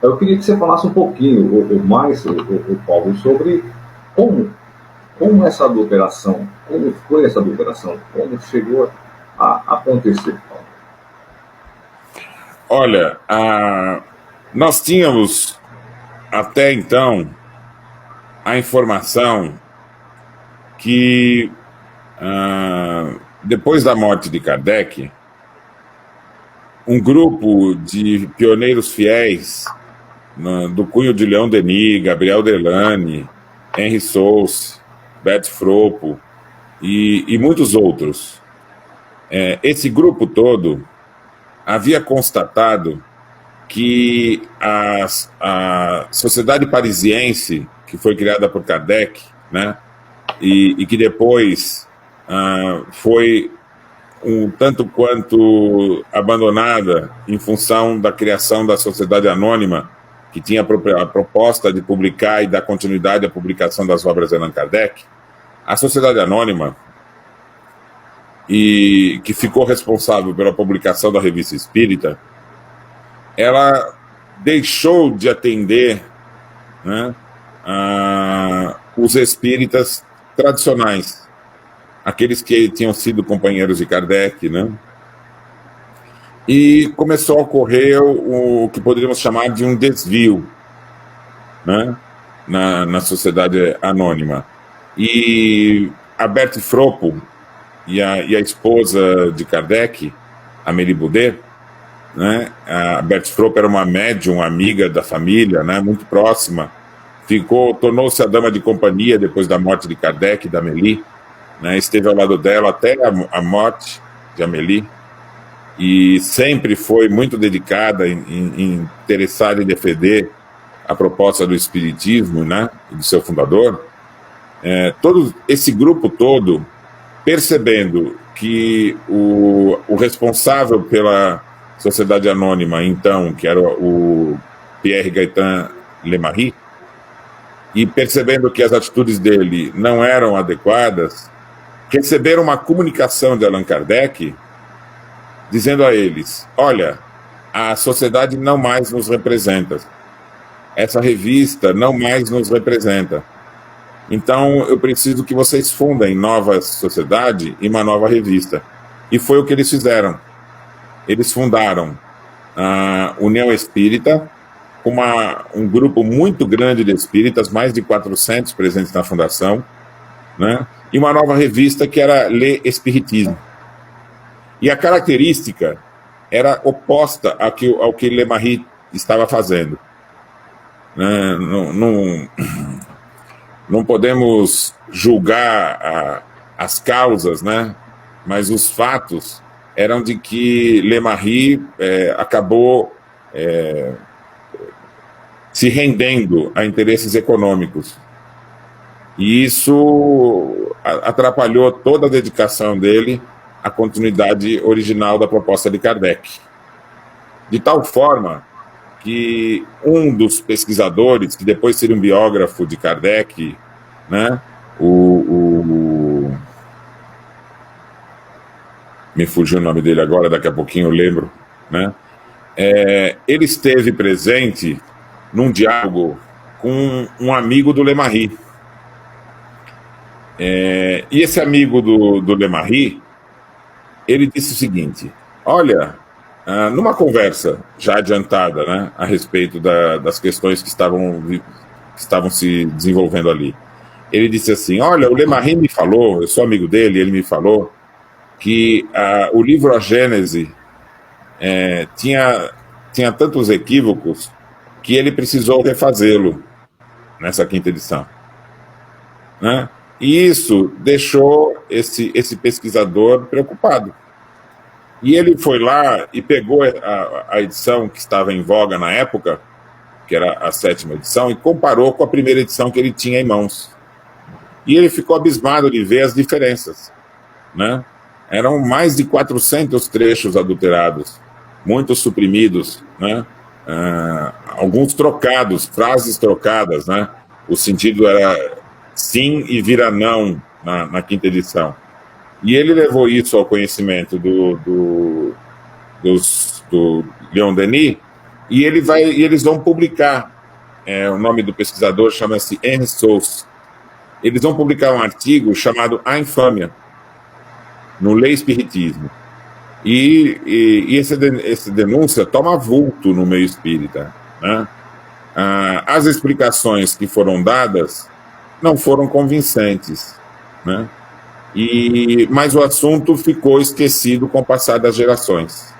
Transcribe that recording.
Eu queria que você falasse um pouquinho, mais, Paulo, sobre como, como essa adulteração, como foi essa adulteração, como chegou a acontecer, Paulo. Olha, nós tínhamos até então a informação que, depois da morte de Kardec, um grupo de pioneiros fiéis do cunho de Leon Denis, Gabriel Delany, Henry Souce, Bert Fropo e muitos outros, esse grupo todo havia constatado que a Sociedade Parisiense, que foi criada por Kardec, né, e que depois foi um tanto quanto abandonada em função da criação da Sociedade Anônima, que tinha a proposta de publicar e dar continuidade à publicação das obras de Allan Kardec. A Sociedade Anônima, e que ficou responsável pela publicação da Revista Espírita, ela deixou de atender, né, os espíritas tradicionais, aqueles que tinham sido companheiros de Kardec, né? E começou a ocorrer o que poderíamos chamar de um desvio, né, na Sociedade Anônima. E a Berthe Fropo e a esposa de Kardec, Amélie Boudet, né, a Berthe Fropo era uma médium, amiga da família, né, muito próxima, tornou-se a dama de companhia depois da morte de Kardec e da Amélie, né, esteve ao lado dela até a morte de Amélie, e sempre foi muito dedicada, interessada em defender a proposta do Espiritismo, né, e do seu fundador. Todo esse grupo todo, percebendo que o responsável pela Sociedade Anônima, então, que era o Pierre Gaëtan Lemarie, e percebendo que as atitudes dele não eram adequadas, receberam uma comunicação de Allan Kardec dizendo a eles: olha, a sociedade não mais nos representa, essa revista não mais nos representa, então eu preciso que vocês fundem nova sociedade e uma nova revista. E foi o que eles fizeram. Eles fundaram a União Espírita, um grupo muito grande de espíritas, mais de 400 presentes na fundação, né? E uma nova revista que era Le Espiritisme. E a característica era oposta ao que Lemarie estava fazendo. Não podemos julgar as causas, né? Mas os fatos eram de que Lemarie acabou se rendendo a interesses econômicos. E isso atrapalhou toda a dedicação dele à continuidade original da proposta de Kardec. De tal forma que um dos pesquisadores, que depois seria um biógrafo de Kardec, né, me fugiu o nome dele agora, daqui a pouquinho eu lembro, né, ele esteve presente num diálogo com um amigo do Lemarie. E esse amigo do Lemarie, ele disse o seguinte: olha, numa conversa já adiantada, né, a respeito das questões que estavam se desenvolvendo ali, ele disse assim: olha, o Lemarie me falou, eu sou amigo dele, ele me falou que o livro A Gênese tinha tantos equívocos que ele precisou refazê-lo nessa quinta edição, né? E isso deixou esse pesquisador preocupado. E ele foi lá e pegou a edição que estava em voga na época, que era a 7ª edição, e comparou com a primeira edição que ele tinha em mãos. E ele ficou abismado de ver as diferenças, né? Eram mais de 400 trechos adulterados, muitos suprimidos, né? Alguns trocados, frases trocadas, né? O sentido era sim e vira não na quinta edição. E ele levou isso ao conhecimento do Leon Denis, E eles vão publicar, o nome do pesquisador chama-se Henry Souls. Eles vão publicar um artigo chamado A Infâmia, no Lei Espiritismo. E essa denúncia toma vulto no meio espírita, né? As explicações que foram dadas não foram convincentes, né? Mas o assunto ficou esquecido com o passar das gerações.